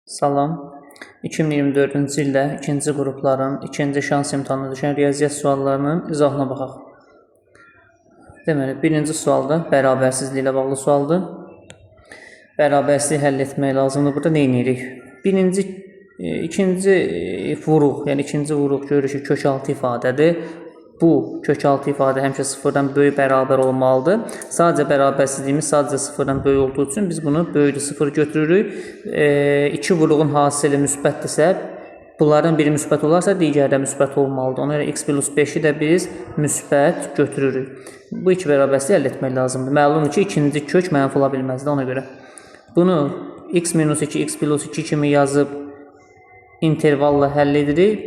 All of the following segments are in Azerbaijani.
Salam. 2024-cü ildə ikinci qrupların ikinci şans imtahanına düşən riyaziyyat suallarının izahına baxaq. Deməli, birinci sualda bərabərsizlik ilə bağlı sualdır. Bərabərsizliyi həll etmək lazımdır. Burada nə edirik? İkinci vuruq, yəni ikinci vuruq görüşü kökaltı ifadədir. Bu kökaltı ifadə həmişə sıfırdan böyük bərabər olmalıdır. Sadəcə bərabərsizliyimiz sadəcə sıfırdan böyük olduğu üçün biz bunu böyükdür sıfır götürürük. İki vuruğun hasili müsbətdirsə, bunlardan biri müsbət olarsa, digəri də müsbət olmalıdır. Ona görə x plus 5-i də biz müsbət götürürük. Bu iki bərabərsizliyi əldə etmək lazımdır. Məlumdur ki, ikinci kök mənfi ola bilməzdir ona görə. Bunu x minus 2, x plus 2 kimi yazıb intervalla həll edirik.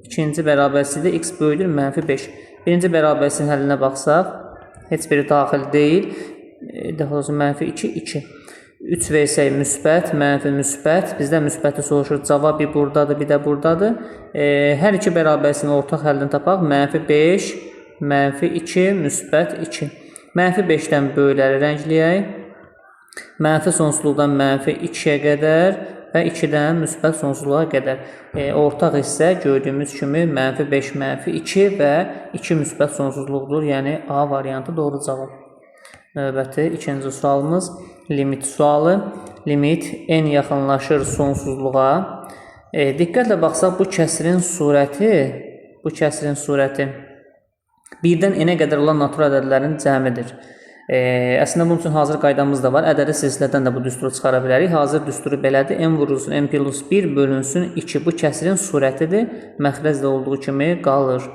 İkinci bərabərsizlikdə x böyüdür mənfi 5. Birinci bərabərsizliyin həllinə baxsaq, heç biri daxil deyil. Daha doğrusu mənfi 2, 2. 3 versək müsbət, mənfi müsbət. Bizdən müsbəti soruşur. Cavab bir buradadır, bir də buradadır. Hər iki bərabərsizliyin ortaq həllini tapaq. Mənfi 5, mənfi 2, müsbət 2. Mənfi 5-dən böyükləri rəngləyək. Mənfi sonsuzluqdan mənfi 2-yə qədər və 2-dən müsbət sonsuzluğa qədər. Ortaq hissə gördüyümüz kimi mənfi 5, mənfi 2 və 2 müsbət sonsuzluqdur. Yəni A variantı doğru cavab. Növbəti ikinci sualımız limit sualı. Limit n yaxınlaşır sonsuzluğa. Diqqətlə baxsaq bu kəsrin surəti birdən n-ə qədər olan natural ədədlərin cəmidir. Əslində bunun üçün hazır qaydamız da var. Ədədi silsilədən də bu düsturu çıxara bilərik. Hazır düsturu belədir. N vurulsun n plus 1 bölünsün 2. Bu kəsrin surətidir. Məxrəc də olduğu kimi qalır.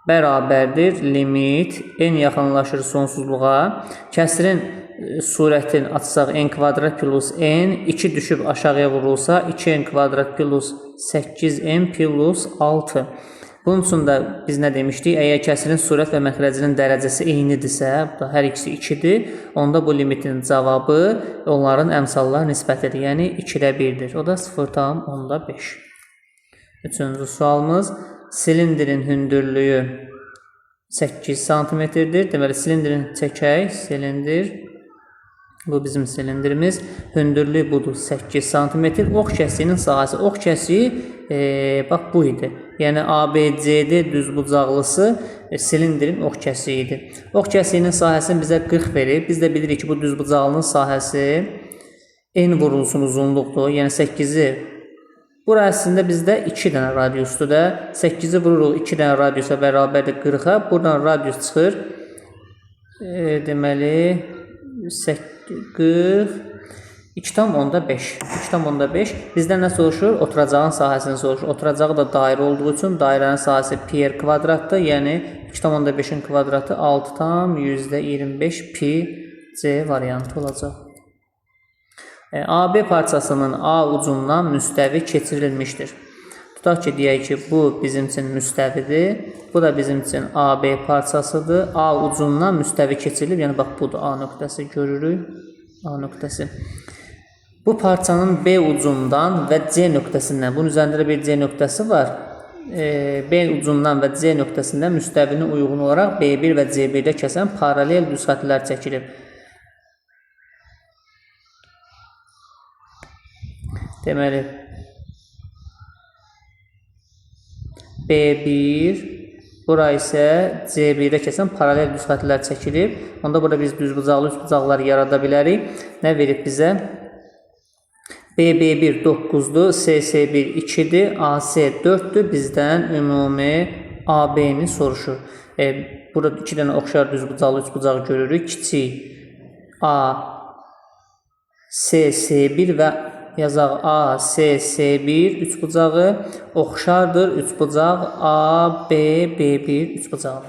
Bərabərdir. Limit n yaxınlaşır sonsuzluğa. Kəsrin surətini açsaq n kvadrat plus n. 2 düşüb aşağıya vurulsa 2n kvadrat plus 8n plus 6. Bunun üçün də biz nə demişdik? Əgər kəsrin surət və məxrəcinin dərəcəsi eynidirsə, hər ikisi 2-dir, onda bu limitin cavabı onların əmsallar nisbətidir. Yəni 2-də 1-dir. O da 0,5. Üçüncü sualımız silindrin hündürlüyü 8 cm-dir. Deməli, silindrin çəkək. Silindir. Bu bizim silindrimiz. Hündürlüyü budur 8 cm. Ox kəsiyinin sahəsi. Ox kəsiyi bax bu idi. Yəni ABCD düzbucaqlısı silindrin ox kəsiyidir. Ox kəsiyinin sahəsini bizə 40 verir. Biz də bilirik ki, bu düzbucaqlının sahəsi n vurulsun uzunluqdur. Yəni 8-i. Bura əslində bizdə 2 dənə radiusdur da. 8-i vururuq 2 dənə radiusa bərabərdir 40-a. Buradan radius çıxır. Deməli 40 2,5. 2,5. Bizdən nə soruşur? Oturacağın sahəsini soruşur. Oturacağı da dairə olduğu üçün dairənin sahəsi pi r kvadratdır. Yəni 2,5-in kvadratı 6,25 pi c variantı olacaq. AB parçasının A ucundan müstəvi keçirilmişdir. Tutaq ki, deyək ki, bu bizim üçün müstəvidir. Bu da bizim üçün AB parçasıdır. A ucundan müstəvi keçirilib. Yəni, bax, budur A nöqtəsi görürük. A nöqtəsi. Bu parçanın B ucundan və C nöqtəsindən, bunun üzərində bir C nöqtəsi var. B ucundan və C nöqtəsindən müstəvinə uyğun olaraq B1 və C1-də kəsən paralel düz xəttlər çəkilib. Deməli, B1, bura isə C1-də kəsən paralel düz xəttlər çəkilib. Onda burada biz düzbucaqlı, üçbucaqlar yarada bilərik. Nə verib bizə? BB1 9-dur, CC1 2-dir, AC 4-dür. Bizdən ümumi AB-ni soruşur. Burada 2 dənə oxşar düzbucaqlı, üçbucaq görürük. Kiçik A, CC1 və yazaq A, CC1 üçbucağı oxşardır. Üçbucaq A, B, B1 üçbucağı.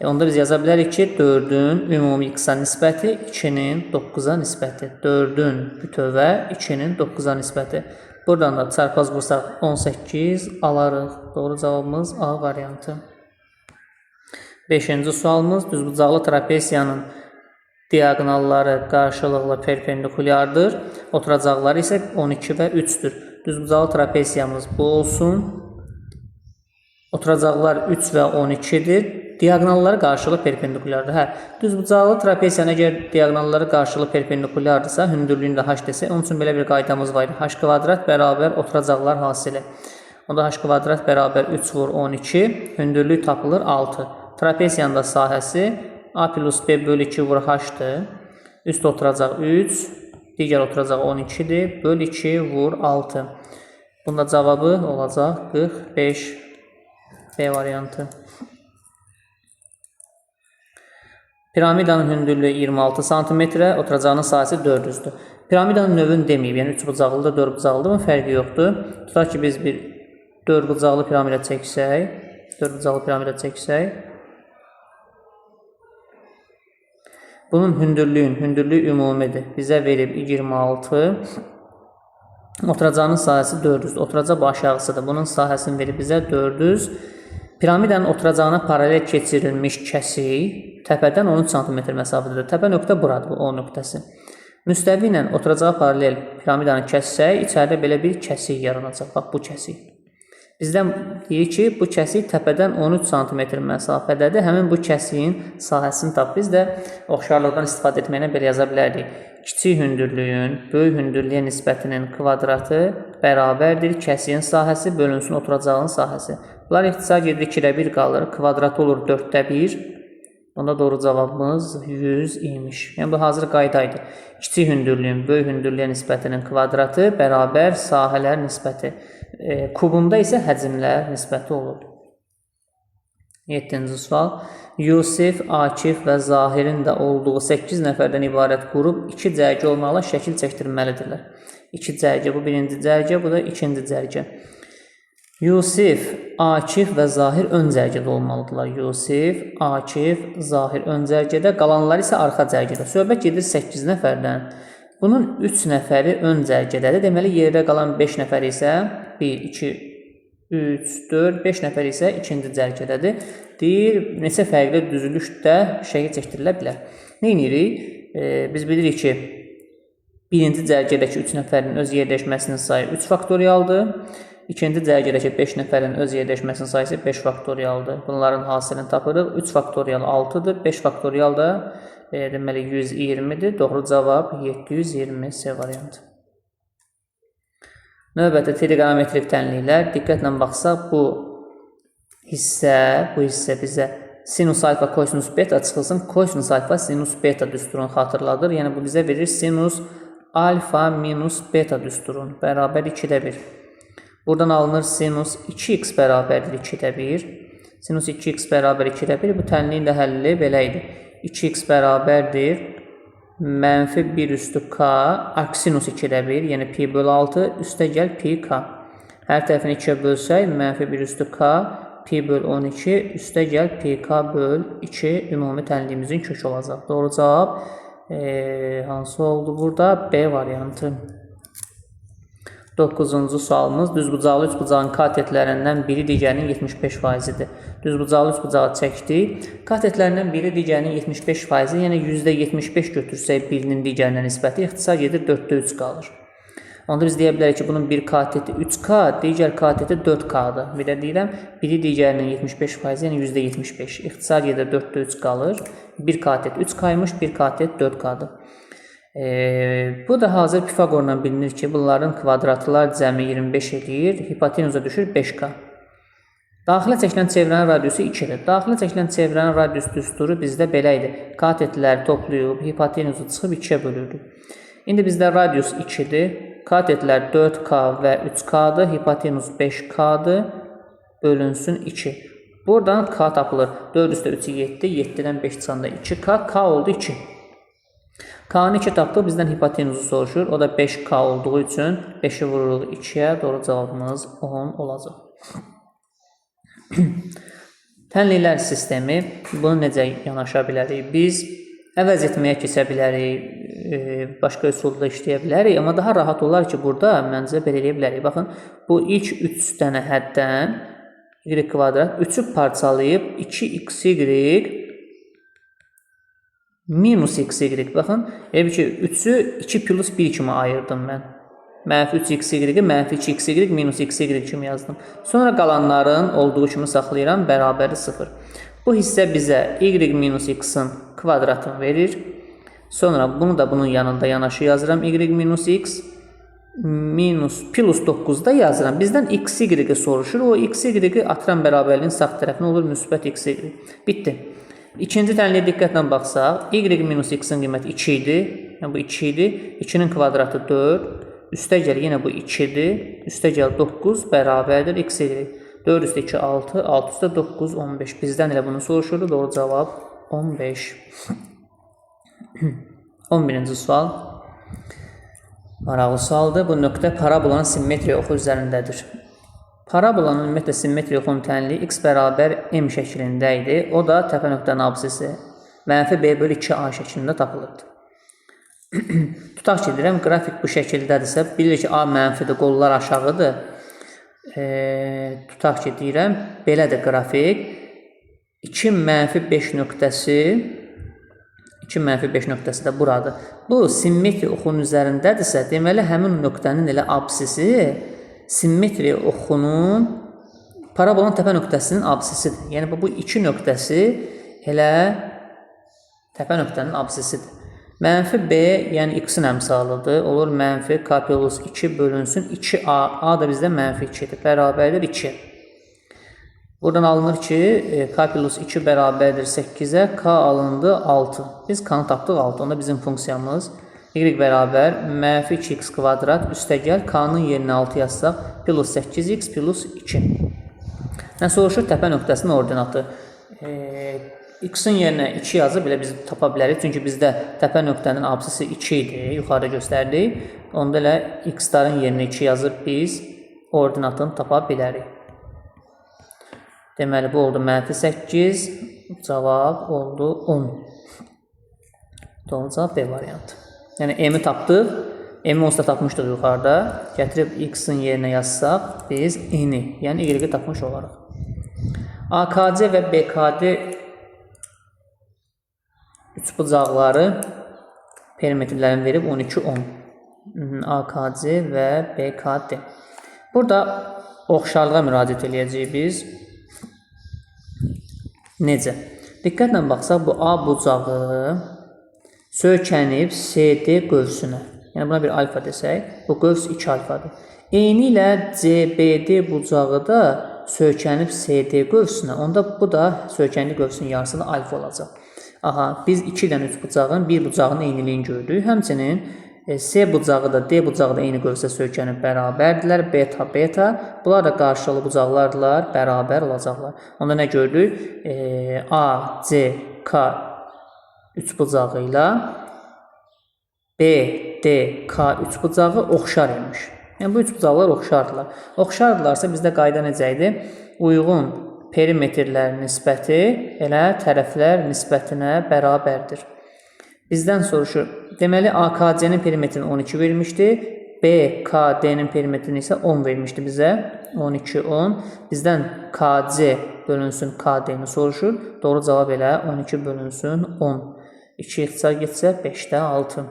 Onda biz yaza bilərik ki, 4-ün ümumi x-a nisbəti 2-nin 9-a nisbəti. 4-ün bütövə 2-nin 9-a nisbəti. Buradan da çarpaz vursaq 18 alarıq. Doğru cavabımız A variantı. 5-ci sualımız düzbucaqlı trapesiyanın diaqonalları qarşılıqlı perpendikulyardır. Oturacaqları isə 12 və 3-dür. Düzbucaqlı trapesiyamız bu olsun. Oturacaqlar 3 və 12-dir. diaqnalları qarşılı perpendikulyardır. Hə, düzbucaqlı trapesiyanın əgər diaqnalları qarşılı perpendikulyardırsa, hündürlüyündə h desə, onun üçün belə bir qaydamız var. H kvadrat bərabər oturacaqlar hasili. Onda h kvadrat bərabər 3 vur 12, hündürlük tapılır 6. Trapesiyanın da sahəsi a plus b bölü 2 vur h-dır. Üst oturacaq 3, digər oturacaq 12-dir. Böl 2 vur 6. Bunda cavabı olacaq 45 B variantı. Piramidanın hündürlüyü 26 cm, oturacağının sahəsi 400-dür. Piramidanın növünü deməyib, yəni 3 bucaqlıdır, 4 bucaqlıdır, amma fərqi yoxdur. Tutaq ki, biz bir 4 bucaqlı piramida çəksək, bunun hündürlüyü ümumidir. Bizə verib 26. Oturacağının sahəsi 400. Oturacaq bu aşağısıdır. Bunun sahəsini verib bizə 400. Piramidanın oturacağına paralel keçirilmiş kəsik təpədən 13 cm məsafədədir. Təpə nöqtə buradır, bu O nöqtəsi. Müstəvi ilə oturacağı paralel piramidanı kəssək, içəridə belə bir kəsik yaranacaq. Bax, bu kəsik. Bizdən deyir ki, bu kəsik təpədən 13 cm məsafədədir. Həmin bu kəsiyin sahəsini tap. Biz də oxşarlıqdan istifadə etməklə belə yaza bilərdik. Kiçik hündürlüyün böyük hündürlüyə nisbətinin kvadratı bərabərdir. Kəsiyin sahəsi bölünsün oturacağının sahəsi. Bunlar ixtisar gedir 2-də 1 qalır. Kvadratı olur 4-də 1. Onda doğru cavabımız 100 imiş. Yəni bu hazır qaydaydı. Kiçik hündürlüyün böyük hündürlüyə nisbətinin kvadratı bərabər sahələr nisbəti. Kubunda isə həcmlər nisbəti olur. 7-ci sual. Yusif, Akif və Zahirin də olduğu 8 nəfərdən ibarət qrup 2 cərgə olmaqla şəkil çəkdirməlidirlər. 2 cərgə, bu birinci cərgə, bu da ikinci cərgə. Yusif, Akif və Zahir ön cərgədə olmalıdırlar. Yusif, Akif, Zahir ön cərgədə, qalanlar isə arxa cərgədə. Söhbət gedir 8 nəfərdən. Bunun 3 nəfəri ön cərgədədir. Deməli, yerdə qalan 5 nəfər isə 1, 2, 3, 4, 5 nəfər isə ikinci cərgədədir. Deyir, neçə fərqli düzülüşdə şəkil çəkdirilə bilər. Nə edirik? Biz bilirik ki, birinci cərgədəki 3 nəfərin öz yerləşməsinin sayı 3 faktorialdır. İkinci cərgədəki 5 nəfərin öz yerləşməsinin sayısı 5 faktorialdır. Bunların hasilini tapırıq. 3 faktorial 6-dır. 5 faktorial da deməli 120-dir. Doğru cavab 720 C variantı. Növbəti trigonometrik tənliklər. Diqqətlə baxsaq, bu hissə bizə sinus alfa, kosinus beta çıxılsın. Kosinus alfa, sinus beta düsturunu xatırladır. Yəni bu bizə verir sinus alfa minus beta düsturun bərabər 2-də 1. Buradan alınır sinus 2x bərabərdir 2-də 1. Sinus 2x bərabər 2-də 1. Bu tənliyin də həlli belə idi. 2x bərabərdir mənfi 1 üstü k aksinus 2-də 1. Yəni pi bölü 6 üstə gəl pi k. Hər tərəfini 2-yə bölsək mənfi 1 üstü k pi bölü 12 üstə gəl pi k bölü 2 ümumi tənliyimizin kökü olacaq. Doğru cavab hansı oldu burada? B variantı. 9-cu sualımız düzbucaqlı üçbucağın katetlərindən biri digərinin 75%-dir. Düzbucaqlı üçbucağı çəkdik. Katetlərindən biri digərinin 75%, yəni %75 götürsək birinin digərinə nisbəti ixtisar gedir 4-də 3 qalır. Onda biz deyə bilərik ki, bunun bir kateti 3K, digər kateti 4K-dır. Bir də deyirəm, biri digərinin 75%, yəni %75. İxtisar gedir 4-də 3 qalır. Bir katet 3K-ymış, bir katet 4K-dır. Bu da hazır Pifagorla bilinir ki, bunların kvadratlar cəmi 25 edir, hipotenuza düşür 5K. Daxilə çəkilən çevrənin radiusu 2-dir. Daxilə çəkilən çevrənin radius düsturu bizdə belə idi. Katetləri toplayıb, hipotenuzu çıxıb 2-yə bölürdük. İndi bizdə radius 2-dir, katetlər 4K və 3K-dır, hipotenuz 5K-dır, bölünsün 2. Buradan K tapılır. 4 üstə 3-ü 7, 7-dən 5 çıxanda 2K, K oldu 2. K-nı 2 tapdıq, bizdən hipotenuzu soruşur. O da 5K olduğu üçün 5-i vururuq 2-yə, doğru cavabımız 10 olacaq. Tənliklər sistemi, bunu necə yanaşa bilərik? Biz əvəz etməyə keçə bilərik, başqa üsulda işləyə bilərik, amma daha rahat olar ki, burada məncə belə eləyə bilərik. Baxın, bu ilk 3 dənə həddən y kvadrat 3-ü parçalayıb 2xy minus xy. Baxın, elə ki, 3-ü 2 plus 1 kimi ayırdım mən. Mənfi 3xy, mənfi 2xy, minus xy kimi yazdım. Sonra qalanların olduğu kimi saxlayıram, bərabəri 0. Bu hissə bizə y minus x-in kvadratını verir. Sonra bunu da bunun yanında yanaşı yazıram. Y minus x minus plus 9'da yazıram. Bizdən x, y soruşur. O x, y atıram bərabərliyin sağ tərəfinə olur müsbət x, y. Bitdi. İkinci tənliyə diqqətlə baxsaq, y minus x-in qiyməti 2 idi. Yəni bu 2 idi. 2-nin kvadratı 4. Üstə gəl yenə bu 2-dir. Üstə gəl 9 bərabərdir x, y. 4 üstə 2, 6. 6 üstə 9, 15. Bizdən elə bunu soruşurdu. Doğru cavab 15. 11-ci sual. Maraqlı sualdır. Bu nöqtə parabolanın simmetriya oxu üzərindədir. Parabolanın ümumiyyətlə simmetriya oxunun tənliyi x bərabər m şəklində idi. O da təpə nöqtənin absisi mənfi b bölü 2a şəklində tapılırdı. Tutaq ki, deyirəm, qrafik bu şəkildədirsə, bilirik ki, a mənfidir, qollar aşağıdır. Tutaq ki, deyirəm, belədir qrafik. 2 mənfi 5 nöqtəsi 2 mənfi 5 nöqtəsi də buradır. Bu, simmetriya oxunun üzərindədirsə, deməli, həmin nöqtənin elə absisi simmetriya oxunun parabolun təpə nöqtəsinin absisidir. Yəni, bu 2 nöqtəsi elə təpə nöqtənin absisidir. Mənfi b, yəni x-in əmsalıdır. Olur mənfi k plus 2 bölünsün 2a. A da bizdə mənfi 2-dir. Bərabərdir 2. Buradan alınır ki, k plus 2 bərabərdir 8-ə, k alındı 6. Biz k-nı tapdıq 6. Onda bizim funksiyamız y bərabər mənfi 2x kvadrat üstə gəl, k-nın yerinə 6 yazsaq, plus 8x plus 2. Soruşur təpə nöqtəsinin ordinatı. X-in yerinə 2 yazıb belə biz tapa bilərik. Çünki bizdə təpə nöqtənin absisi 2 idi, yuxarıda göstərdik. Onda elə x-ların yerinə 2 yazıb biz ordinatını tapa bilərik. Deməli, bu oldu mənfi 8, cavab oldu 10. Doğru cavab B variantı. Yəni, m-i tapdıq, m-i onsuz da tapmışdıq yuxarıda. Gətirib x-in yerinə yazsaq, biz n-i, yəni y-i tapmış olaraq. AKC və BKD üçbucaqları perimetrlərini verib 12-10. AKC və BKD. Burada oxşarlığa müraciət edəcəyik biz. Necə? Diqqətlə baxsaq, bu A bucağı söykənib CD qövsünə. Yəni, buna bir alfa desək, bu qövs 2 alfadır. Eyni ilə CBD bucağı da söykənib CD qövsünə. Onda bu da söykənli qövsün yarısında alfa olacaq. Aha, biz 2 ilə 3 bucağın, bir bucağın eyniliyini gördük. Həmçinin C bucağı da D bucağı da eyni qövsə söykənib bərabərdirlər. Beta, beta. Bunlar da qarşılıqlı bucaqlardırlar, bərabər olacaqlar. Onda nə gördük? A, C, K 3 bucağı ilə B, D, K 3 bucağı oxşar imiş. Yəni, bu 3 bucaqlar oxşardırlar. Oxşardırlarsa bizdə qayda necə idi? Uyğun perimetrlərin nisbəti elə tərəflər nisbətinə bərabərdir. Bizdən soruşur. Deməli, AKC-nin perimetrini 12 vermişdi. BKD-nin perimetrini isə 10 vermişdi bizə. 12, 10. Bizdən KC bölünsün KD-ni soruşur. Doğru cavab elə 12 bölünsün 10. 2 ixtisar getsə 5-də 6.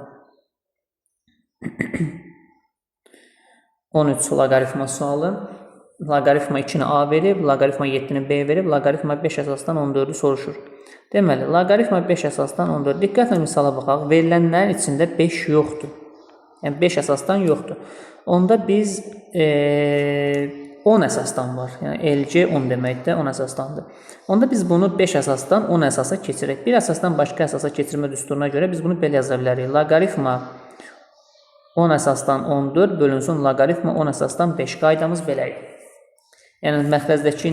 13 loqaritma sualı. Loqaritma 2-ni A verib, loqaritma 7-ni B verib, loqaritma 5 əsasdan 14-ü soruşur. Deməli, loqaritma 5 əsasdan 14. Diqqətlə misala baxaq. Verilənlərin içində 5 yoxdur. Yəni, 5 əsasdan yoxdur. Onda biz 10 əsasdan var. Yəni, LC 10 deməkdə 10 əsasdandır. Onda biz bunu 5 əsasdan 10 əsasa keçirək. Bir əsasdan başqa əsasa keçirmə düsturuna görə biz bunu belə yaza bilərik. Loqaritma 10 əsasdan 14 bölünsün loqaritma 10 əsasdan 5. Qaydamız belədir. Yəni, məxrəzdəki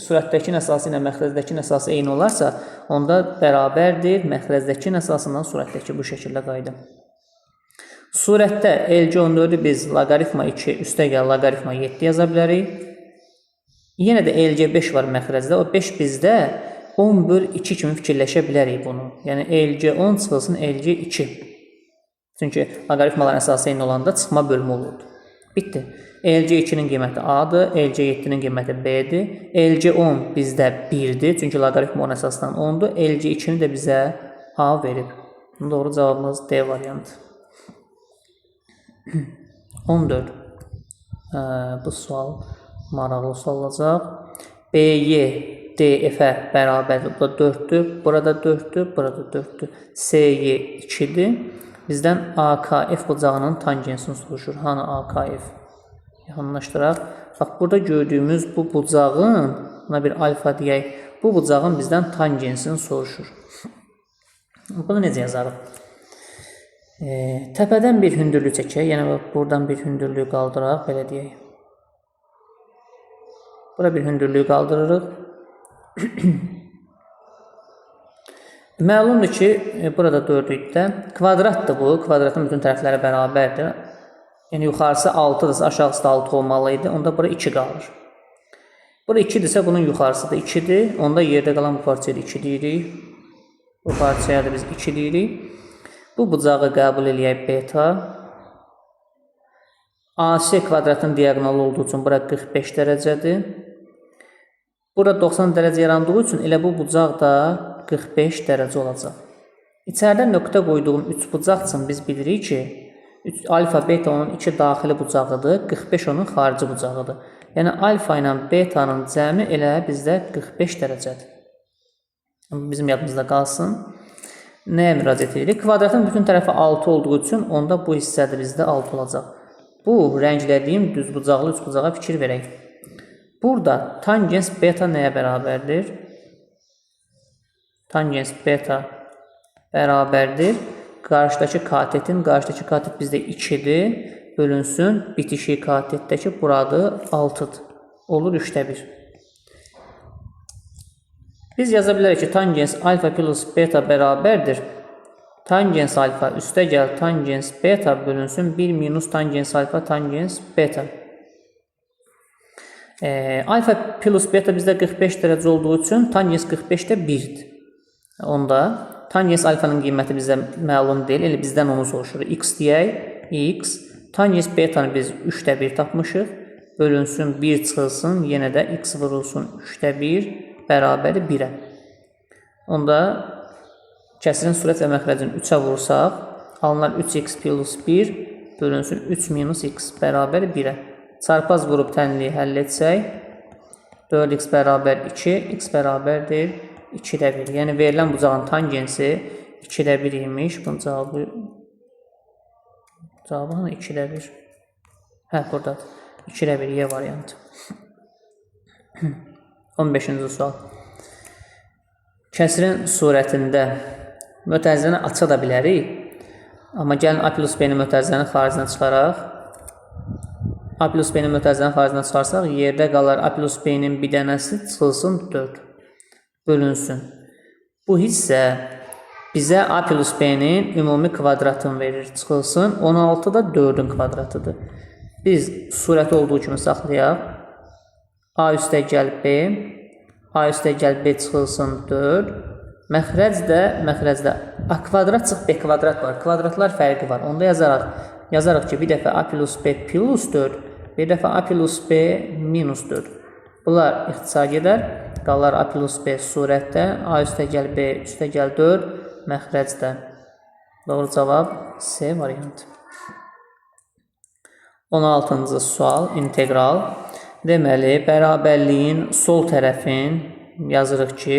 surətdəkin əsası ilə məxrəzdəkin əsası eyni olarsa, onda bərabərdir məxrəzdəkin əsasından surətdəki bu şəkildə qayda. Surətdə LC14-ü biz loqaritma 2 üstə gəl loqaritma 7 yaza bilərik. Yenə də LC5 var məxrəzdə. O 5 bizdə 10 böl 2 kimi fikirləşə bilərik bunu. Yəni, LC10 çıxılsın LC2. Çünki loqaritmaların əsası eyni olanda çıxma bölümü olurdu. Bitdi. LC2-nin qiyməti A-dır, LC7-nin qiyməti B-dir. LC10 bizdə 1-dir, çünki loqaritma 10 əsasdan 10-dur. LC2-ni də bizə A verib. Doğru cavabımız D variantı. 14. Bu sual maraqlı sual olacaq. BY DF-ə bərabərdir. Bu da 4-dür, burada 4-dür, burada 4-dür. CY 2-dir. Bizdən AKF bucağının tangensini soruşur. Hanı AKF? Yaxınlaşdıraq. Bax, burada gördüyümüz bu bucağın, buna bir alfa deyək, bu bucağın bizdən tangensini soruşur. Bunu necə yazarıq? Təpədən bir hündürlük çəkək. Yəni, buradan bir hündürlük qaldıraq, belə deyək. Bura bir hündürlüyü qaldırırıq. Məlumdur ki, burada 4-lükdə kvadratdır bu. Kvadratın bütün tərəfləri bərabərdir. Yəni, yuxarısı 6-dırsa, aşağısı da 6 olmalıydı. Onda bura 2 qalır. Bura 2-dirsə, bunun yuxarısı da 2-dir. Onda yerdə qalan bu parçaya da 2 deyirik. Bu parçaya da biz 2 deyirik. Bu bucağı qəbul eləyək beta. AC kvadratın diagonalı olduğu üçün bura 45 dərəcədir. Bura 90 dərəcə yarandığı üçün elə bu bucaq da 45 dərəcə olacaq. İçəridə nöqtə qoyduğum 3 bucaq üçün biz bilirik ki, alfa, beta onun 2 daxili bucağıdır, 45 onun xarici bucağıdır. Yəni, alfa ilə betanın cəmi elə bizdə 45 dərəcədir. Bizim yadımızda qalsın. Nəyə müraciət edirik? Kvadratın bütün tərəfi 6 olduğu üçün onda bu hissədə bizdə 6 olacaq. Bu, rənglədiyim düz bucaqlı 3 bucağa fikir verək. Burada tangens beta nəyə bərabərdir? Tangens beta bərabərdir. Qarşıdakı katetin, qarşıdakı katet bizdə 2-dir. Bölünsün, bitişik katetdəki buradır 6-dır. Olur 3-də 1. Biz yaza bilərik ki, tangens alfa plus beta bərabərdir. Tangens alfa üstə gəl tangens beta bölünsün 1 minus tangens alfa tangens beta. Alfa plus beta bizdə 45 dərəcə olduğu üçün tangens 45-də 1-dir. Onda tangens alfanın qiyməti bizə məlum deyil, elə bizdən onu soruşur. X deyək, x. Tangens betanı biz 3-də 1 tapmışıq. Bölünsün 1 çıxılsın, yenə də x vurulsun 3-də 1 bərabəri 1-ə. Onda kəsirin surət və məxrəcini 3-ə vursaq, alınar 3x plus 1 bölünsün 3 minus x bərabəri 1-ə. Çarpaz vurub tənliyi həll etsək, 4x bərabər 2, x bərabərdir 2-də 1. Yəni, verilən bucağın tangensi 2-də 1 imiş. Bunun cavabı hanı? 2-də 1. Hə, buradadır. 2-də 1 Y variantı. 15-ci sual. Kəsirin surətində mötərizəni aça da bilərik. Amma gəlin A plus B-ni mötərizənin xaricinə çıxaraq. A plus B-ni mötərizənin xaricinə çıxarsaq, yerdə qalar A plus B-nin bir dənəsi çıxılsın 4. Bölünsün. Bu hissə bizə A plus B-nin ümumi kvadratını verir. Çıxılsın 16 da 4-ün kvadratıdır. Biz surəti olduğu kimi saxlayaq. A üstə gəl B. A üstə gəl B çıxılsın 4. Məxrəcdə A kvadrat çıx B kvadrat var. Kvadratlar fərqi var. Onda yazarıq ki, bir dəfə A plus B plus 4, bir dəfə A plus B minus 4. Bunlar ixtisar gedər. Qalar A plus B surətdə. A üstə gəl B, üstə gəl 4. Məxrəcdə. Doğru cavab C variantı. 16-cı sual, integral. Deməli, bərabərliyin sol tərəfin yazırıq ki,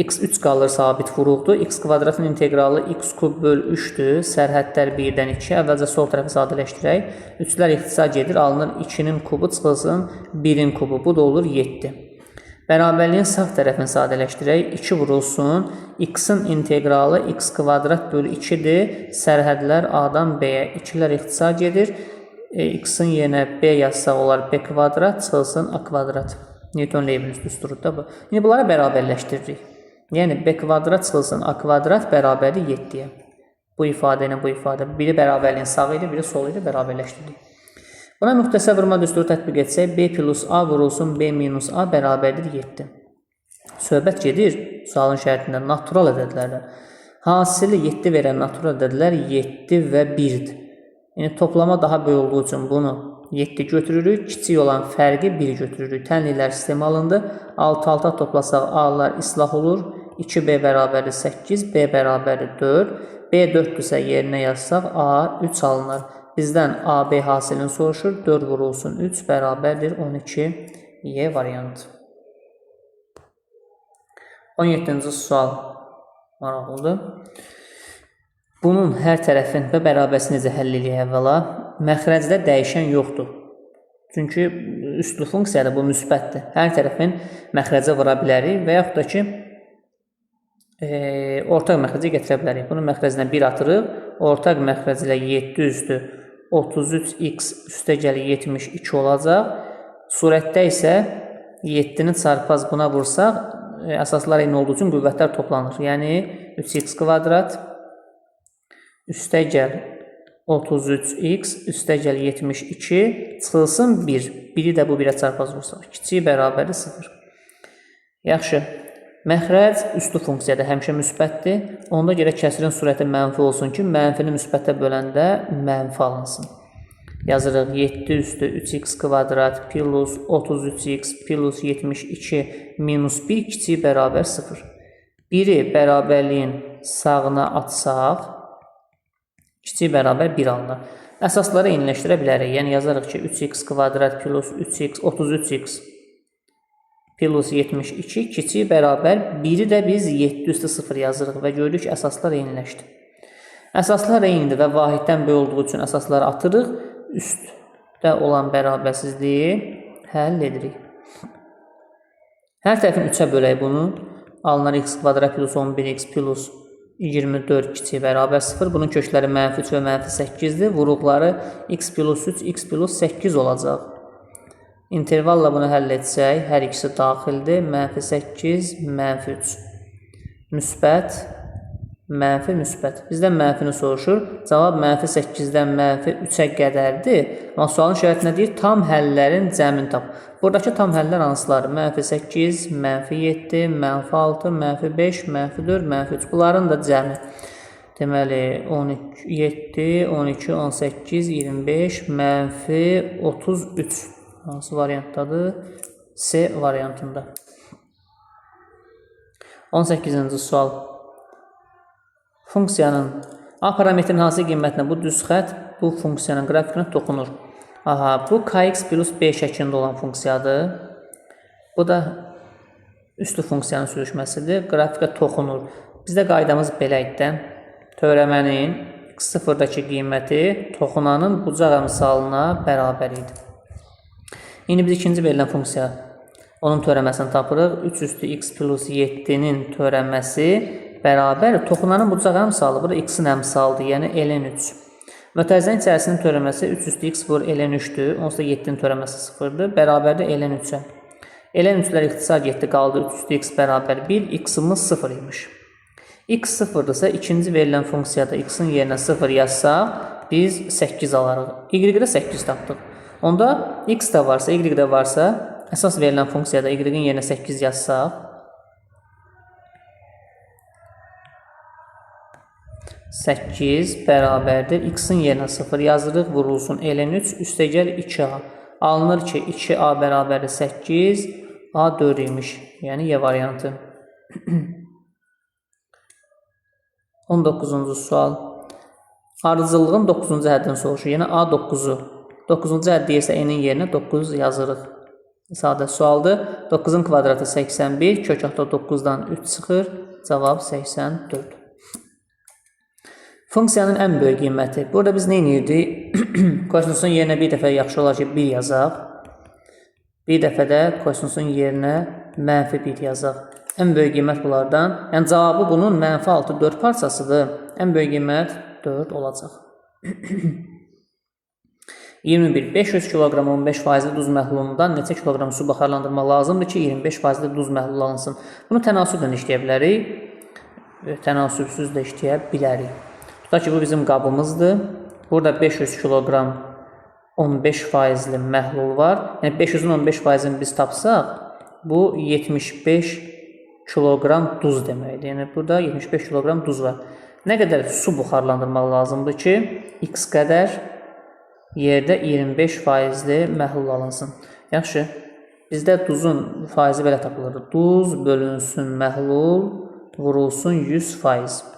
x 3 qalır sabit vuruqdur. X kvadratın integralı x kub böl 3-dür. Sərhədlər 1-dən 2. Əvvəlcə sol tərəfi sadələşdirək. 3-lər ixtisar gedir. Alınır 2-nin kubu çıxılsın 1-in kubu. Bu da olur 7. Bərabərliyin sağ tərəfini sadələşdirək. 2 vurulsun. X-in integralı x kvadrat böl 2-dir. Sərhədlər A-dan B-yə. 2-lər ixtisar gedir. X-in yenə B yazsaq olar B kvadrat, çıxılsın A kvadrat. Newton-Leibniz düsturudur da bu. İndi bunları bərabərləşdiririk. Yəni B kvadrat çıxılsın A kvadrat bərabəri 7-yə. Bu ifadə ilə bu ifadə. Biri bərabərliyin sağ idi, biri sol idi, bərabərləşdiririk. Buna müxtəsər vurma düsturu tətbiq etsək, B plus A vurulsun B minus A bərabərdir 7. Söhbət gedir sualın şərtində natural ədədlərdən. Hasili 7 verən natural ədədlər 7 və 1-dir. Yəni, toplama daha böyük olduğu üçün bunu 7 götürürük. Kiçik olan fərqi 1 götürürük. Tənliklər sistemi alındı. 6-6 toplasaq A-lar islah olur. 2B bərabərdir 8, B bərabərdir 4. B 4-dürsə yerinə yazsaq A 3 alınır. Bizdən AB hasilini soruşur. 4 vurulsun 3 bərabərdir 12. Y variantı. 17-ci sual maraqlıdır. Bunun hər tərəfin və bərabərsi necə həll eləyək əvvəla? Məxrəcdə dəyişən yoxdur. Çünki üslü funksiyada bu müsbətdir. Hər tərəfin məxrəcə vura bilərik və yaxud da ki, ortaq məxrəcə gətirə bilərik. Bunun məxrəcinə 1 atırıq. Ortaq məxrəc ilə 7 üstü 33x üstəgəl 72 olacaq. Surətdə isə 7-ni çarpaz buna vursaq, əsaslar eyni olduğu üçün qüvvətlər toplanır. Yəni 3x kvadrat üstəgəl 33x üstəgəl 72 çıxılsın 1. 1-i də bu 1-ə çarpaz vursaq. Kiçik bərabərdir 0. Yaxşı. Məxrəc üslü funksiyada həmişə müsbətdir. Onda görə kəsirin surəti mənfi olsun ki, mənfini müsbətə böləndə mənfi alınsın. Yazırıq 7 üstü 3x kvadrat plus 33x plus 72 minus 1 kiçik bərabər 0. 1-i bərabərliyin sağına atsaq, kiçik bərabər 1 alınır. Əsasları eyniləşdirə bilərik. Yəni yazarıq ki, 3x kvadrat plus 3x 33x plus 72 kiçik bərabər 1-i də biz 7 üstü 0 yazırıq və görürük ki, əsaslar eyniləşdi. Əsaslar eynidir və vahiddən böyük olduğu üçün əsasları atırıq. Üstdə olan bərabərsizliyi həll edirik. Hər tərəfin 3-ə bölək bunu. Alınar x kvadrat plus 11x plus 24 kiçik bərabər 0. Bunun kökləri mənfi 3 və mənfi 8-dir. Vuruqları x plus 3, x plus 8 olacaq. İntervalla bunu həll etsək, hər ikisi daxildir. Mənfi 8, mənfi 3. Müsbət, mənfi, müsbət. Bizdən mənfini soruşur. Cavab mənfi 8-dən mənfi 3-ə qədərdir. Amma sualın şərti nə deyir? Tam həllərin cəmini tap. Buradakı tam həllər hansıları? Mənfi 8, mənfi 7, mənfi 6, mənfi 5, mənfi 4, mənfi 3. Bunların da cəmi. Deməli, 7, 12, 18, 25, mənfi 33. Hansı variantdadır? C variantında. 18-ci sual. Funksiyanın A parametrin hansı qiymətinə bu düz xətt bu funksiyanın qrafikinə toxunur? Aha, bu kx plus b şəklində olan funksiyadır. Bu da üslü funksiyanın sürüşməsidir. Qrafikə toxunur. Bizdə qaydamız belə idi. Törəmənin x0-dakı qiyməti toxunanın bucaq əmsalına bərabər idi. İndi biz ikinci verilən funksiya, onun törəməsini tapırıq. 3 üstü x plus 7-nin törəməsi bərabər toxunanın bucaq əmsalı. Burada x-in əmsalıdır, yəni ln 3. Mötərizənin içərisinin törəməsi 3 üstü x vur ln 3-dür. Onsuz da 7-nin törəməsi 0-dır. Bərabərdir ln 3-ə. ln 3-lər ixtisar getdi, qaldı 3 üstü x bərabər 1. X-imiz 0 imiş. X 0-dırsa ikinci verilən funksiyada x-in yerinə 0 yazsaq, biz 8 alarıq. Y-də 8 tapdıq. Onda x də varsa, y də varsa, əsas verilən funksiyada y-in yerinə 8 yazsaq, 8 bərabərdir. X-in yerinə 0 yazırıq, vurulsun ln 3, üstəgəl 2a. Alınır ki, 2a bərabərdir 8, a 4 imiş. Yəni, y variantı. 19-cu sual. Ardıcıllığın 9-cu həddini soruşur. Yəni, a 9-u. 9-cu hədd deyirsə, n-in yerinə 9 yazırıq. Sadə sualdır. 9-un kvadratı 81, kök altı 9-dan 3 çıxır. Cavab 84. Funksiyanın ən böyük qiyməti. Burada biz nə edirdik? Kosinüsün yerinə bir dəfə yaxşı olar ki, 1 yazaq. Bir dəfə də kosinüsün yerinə mənfi 1 yazaq. Ən böyük qiymət bunlardan. Yəni, cavabı bunun mənfi 6, 4 parçasıdır. Ən böyük qiymət 4 olacaq. 21. 500 kiloqram 15% duz məhlulundan neçə kiloqram su baxarlandırmaq lazımdır ki, 25% duz məhlul alınsın. Bunu tənasüblə işləyə bilərik. Tənasübsüz də işləyə bilərik. Tutaq ki, bu bizim qabımızdır. Burada 500 kiloqram 15%li məhlul var. Yəni, 500-ün 15%-ni biz tapsaq, bu 75 kiloqram duz deməkdir. Yəni, burada 75 kiloqram duz var. Nə qədər su buxarlandırmaq lazımdır ki, x qədər yerdə 25%li məhlul alınsın. Yaxşı, bizdə duzun faizi belə tapılır. Duz bölünsün məhlul, vurulsun 100%.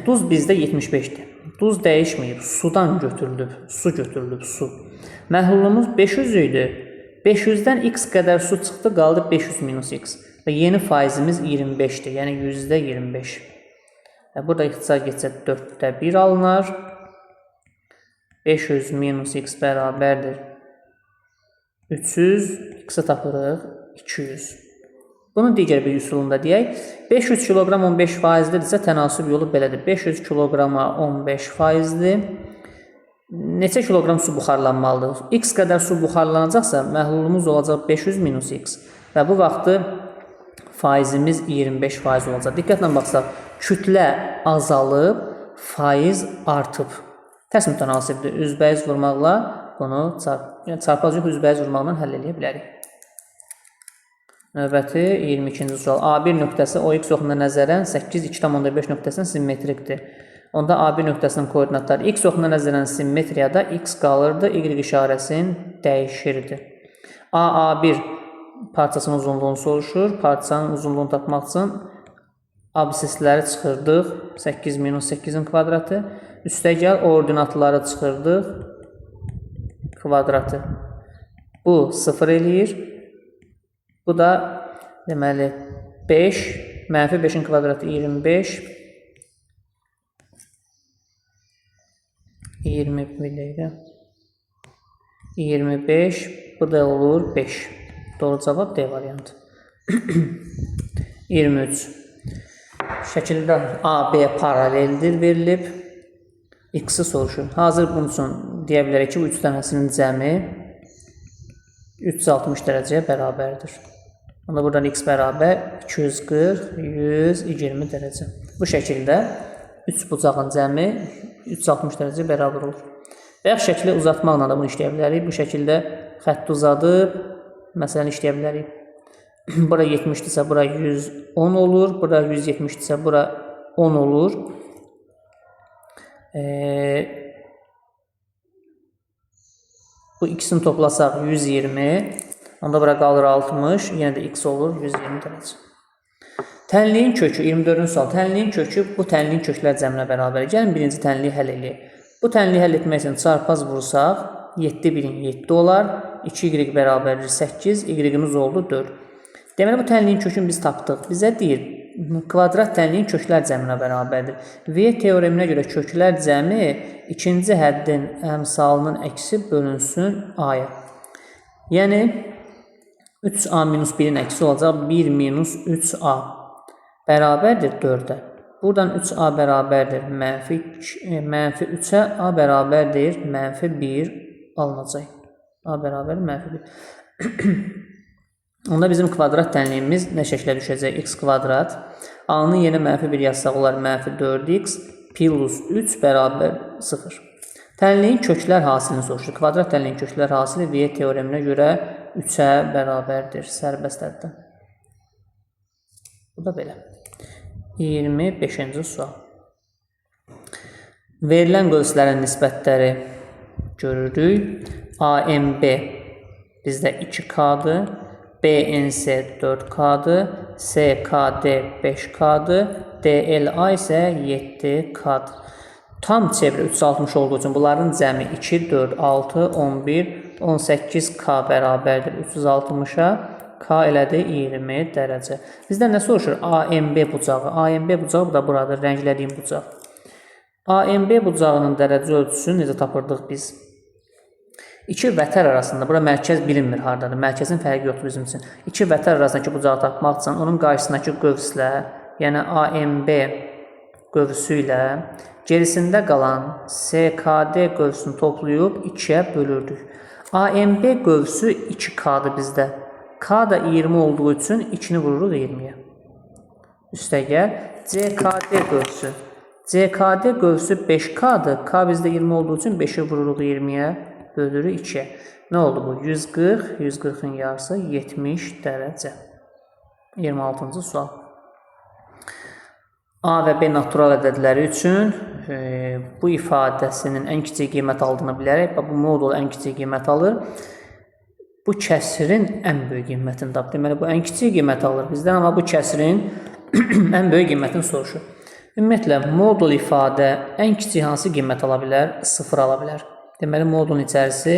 Duz bizdə 75-dir. Duz dəyişməyib, sudan götürülüb, su götürülüb, su. Məhlulumuz 500 idi. 500-dən x qədər su çıxdı, qaldı 500 minus x. Və yeni faizimiz 25'dir. Yəni %25. Burada ixtisar geçsə 4'də 1 alınır. 500 minus x bərabərdir 300. X-i tapırıq 200. Bunun digər bir üsulunda deyək. 500 kiloqram 15 faizlidirsə tənasüb yolu belədir. 500 kiloqrama 15 faizdir. Neçə kiloqram su buxarlanmalıdır? X qədər su buxarlanacaqsa məhlulumuz olacaq 500 minus x. Və bu vaxtı faizimiz 25 faiz olacaq. Diqqətlə baxsaq, kütlə azalıb, faiz artıb. Tərs mütənasibdir. Üzbəyiz vurmaqla bunu çarpaz yox, üzbəyiz vurmaqla həll edə bilərik. Növbəti 22-ci sual. A1 nöqtəsi OX oxuna nəzərən 8, 2,5 nöqtəsinin simmetrikdir. Onda A1 nöqtəsinin koordinatları X oxuna nəzərən simmetriyada X qalırdı, Y işarəsini dəyişirdi. A1 parçasının uzunluğunu soruşur. Parçanın uzunluğunu tapmaq üçün absisləri çıxırdıq. 8 minus 8-in kvadratı. Üstəgəl ordinatları çıxırdıq. Kvadratı. Bu 0 eləyir. Bu da deməli 5. Mənfi 5-in kvadratı 25. 25. Bu da olur 5. Doğru cavab D variantı. 23. Şəkildə AB paraleldir verilib. X-i soruşur. Hazır bunun üçün deyə bilərik ki, bu 3 dənəsinin cəmi 360 dərəcəyə bərabərdir. Onda buradan x bərabər 240, 120 dərəcə. Bu şəkildə 3 bucağın cəmi 360 dərəcə bərabər olur. Və yaxud şəkli uzatmaqla da bunu işləyə bilərik. Bu şəkildə xətti uzadıb, məsələn, işləyə bilərik. Bura 70-dirsə, bura 110 olur. Bura 170-dirsə, bura 10 olur. Bu ikisini toplasaq 120. Onda bura qalır 60. Yenə də x olur 120 dərəcə. Tənliyin kökü 24-cü sual. Tənliyin kökü bu tənliyin köklər cəminə bərabər. Gəlin birinci tənliyi həll edək. Bu tənliyi həll etmək üçün çarpaz vursaq 7 birin 7 olar. 2y bərabərdir 8. Y-imiz oldu 4. Deməli bu tənliyin kökünü biz tapdıq. Bizə deyir kvadrat tənliyin köklər cəminə bərabərdir. V teoreminə görə köklər cəmi ikinci həddin əmsalının əksi bölünsün A-ya. Yəni 3A minus 1-in əksi olacaq 1 minus 3A bərabərdir 4-ə. Buradan 3A bərabərdir mənfi 3-ə, A bərabərdir mənfi 1 alınacaq. A bərabərdir mənfi 1. Onda bizim kvadrat tənliyimiz nə şəklə düşəcək? X kvadrat. A-nın yenə mənfi 1 yazsaq olar mənfi 4x plus 3 bərabər 0. Tənliyin köklər hasilini soruşur. Kvadrat tənliyin köklər hasili V teoreminə görə 3-ə bərabərdir sərbəst həddə. Bu da belə. 25-ci sual. Verilən qövslərin nisbətləri görürük. AMB bizdə 2K-dır. BNC 4K-dır. SKD 5K-dır. DLA isə 7K-dır. Tam çevre 360 olduğu üçün bunların cəmi 2, 4, 6, 11, 18K bərabərdir 360-a. K elədir 20 dərəcə. Bizdən nə soruşur? AMB bucağı. AMB bucağı bu da buradır, rənglədiyim bucaq. AMB bucağının dərəcə ölçüsünü necə tapırdıq biz? İki vətər arasında, bura mərkəz bilinmir hardadır, mərkəzin fərqi yoxdur bizim üçün. İki vətər arasındakı bucağı tapmaq üçün onun qarşısındakı qövslə, yəni AMB qövsü ilə gerisində qalan SKD qövsünü toplayıb 2-yə bölürdük. AMB qövsü 2K-dır bizdə. K da 20 olduğu üçün 2-ni vururuq 20-yə. Üstəgəl CKD qövsü. CKD qövsü 5K-dır. K bizdə 20 olduğu üçün 5-i vururuq 20-yə. Bölürü 2-yə. Nə oldu bu? 140, 140-ın yarısı 70 dərəcə. 26-cı sual. A və B natural ədədləri üçün bu ifadəsinin ən kiçik qiymət aldığını bilərək, bu modul ən kiçik qiymət alır. Bu kəsirin ən böyük qiymətini tap. Deməli, bu ən kiçik qiymət alır bizdən, amma bu kəsirin ən böyük qiymətini soruşur. Ümumiyyətlə, modul ifadə ən kiçik hansı qiymət ala bilər? 0 ala bilər. Deməli, modulun içərisi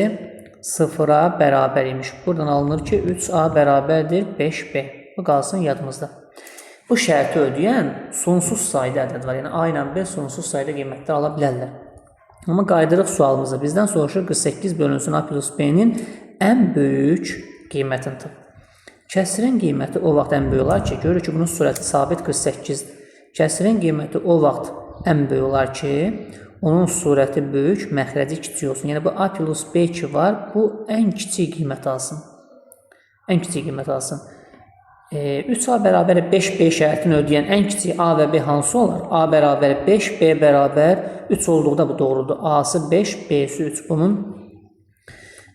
0-a bərabər imiş. Buradan alınır ki, 3A bərabərdir 5B. Bu qalsın yadımızda. Bu şərti ödəyən sonsuz sayda ədəd var. Yəni A ilə B sonsuz sayda qiymətlər ala bilərlər. Amma qaydırıq sualımızda bizdən soruşur 48 bölünsün A plus B-nin ən böyük qiymətini tap. Kəsrin qiyməti o vaxt ən böyük olar ki, görürük ki, bunun surəti sabit 48-dir. Kəsrin qiyməti o vaxt ən böyük olar ki, onun surəti böyük, məxrəci kiçik olsun. Yəni bu A plus B ki var, bu ən kiçik qiymət alsın. Ən kiçik qiymət alsın. 3A bərabər 5B şərtini ödəyən ən kiçik A və B hansı olar? A bərabər 5, B bərabər 3 olduqda bu doğrudur. A'sı 5, B'si 3. Bunun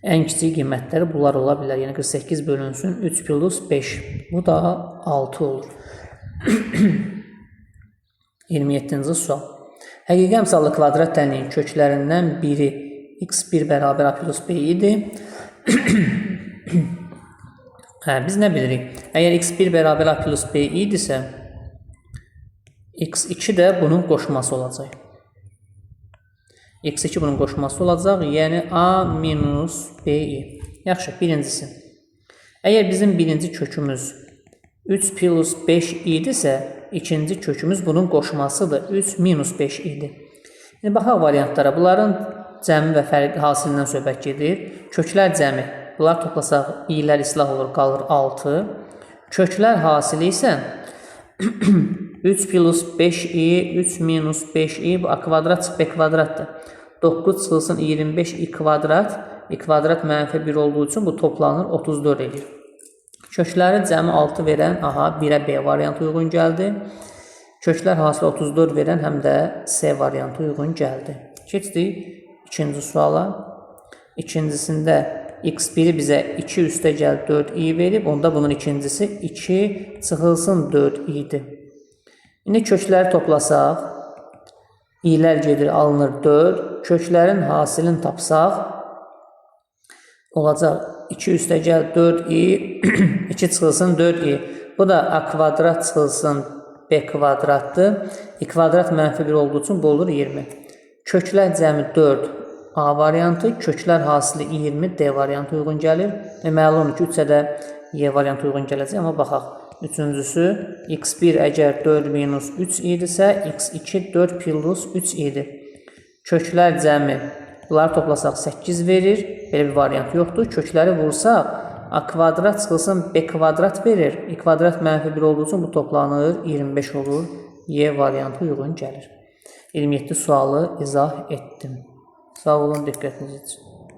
ən kiçik qiymətləri bunlar ola bilər. Yəni 48 bölünsün 3 plus 5. Bu da 6 olur. 27-ci sual. Həqiqi əmsallı kvadrat tənliyin köklərindən biri x1 bərabər A plus B idi. Biz nə bilirik? Əgər x1 bərabər A plus B idisə, x2 də bunun qoşması olacaq. x2 bunun qoşması olacaq, yəni A minus B-i. Yaxşı, birincisi. Əgər bizim birinci kökümüz 3 plus 5 idisə, ikinci kökümüz bunun qoşmasıdır. 3 minus 5 idi. Yəni, baxaq variantlara. Bunların cəmi və fərqi hasilindən söhbət gedir. Köklər cəmi. Bunlar toplasaq, i'lər islah olur, qalır 6. Köklər hasili isə 3 plus 5i, 3 minus 5i, bu A kvadrat çıx B kvadratdır. 9 çıxılsın 25 i kvadrat. I kvadrat mənfi 1 olduğu üçün bu toplanır, 34 edir. Kökləri cəmi 6 verən, aha, 1-ə B variantı uyğun gəldi. Köklər hasili 34 verən həm də C variantı uyğun gəldi. Keçdik ikinci suala. İkincisində x1-i bizə 2 üstə gəl 4i verib, onda bunun ikincisi 2 çıxılsın 4i'dir. İndi kökləri toplasaq, i'lər gedir, alınır 4. Köklərin hasilini tapsaq, olacaq 2 üstə gəl 4i, 2 çıxılsın 4i. Bu da A kvadrat çıxılsın B kvadratdır. I kvadrat mənfi 1 olduğu üçün bu olur 20. Köklər cəmi 4. A variantı, köklər hasili 20, D variantı uyğun gəlir. Məlum ki, 3-ə də Y variantı uyğun gələcək, amma baxaq. Üçüncüsü, x1 əgər 4 minus 3 idisə, x2 4 plus 3 idi. Köklər cəmi, bunları toplasaq 8 verir, belə bir variant yoxdur. Kökləri vursaq, A kvadrat çıxılsın B kvadrat verir. I kvadrat mənfi 1 olduğu üçün bu toplanır, 25 olur. Y variantı uyğun gəlir. 27 sualı izah etdim. Sağ olun, diqqətiniz üçün.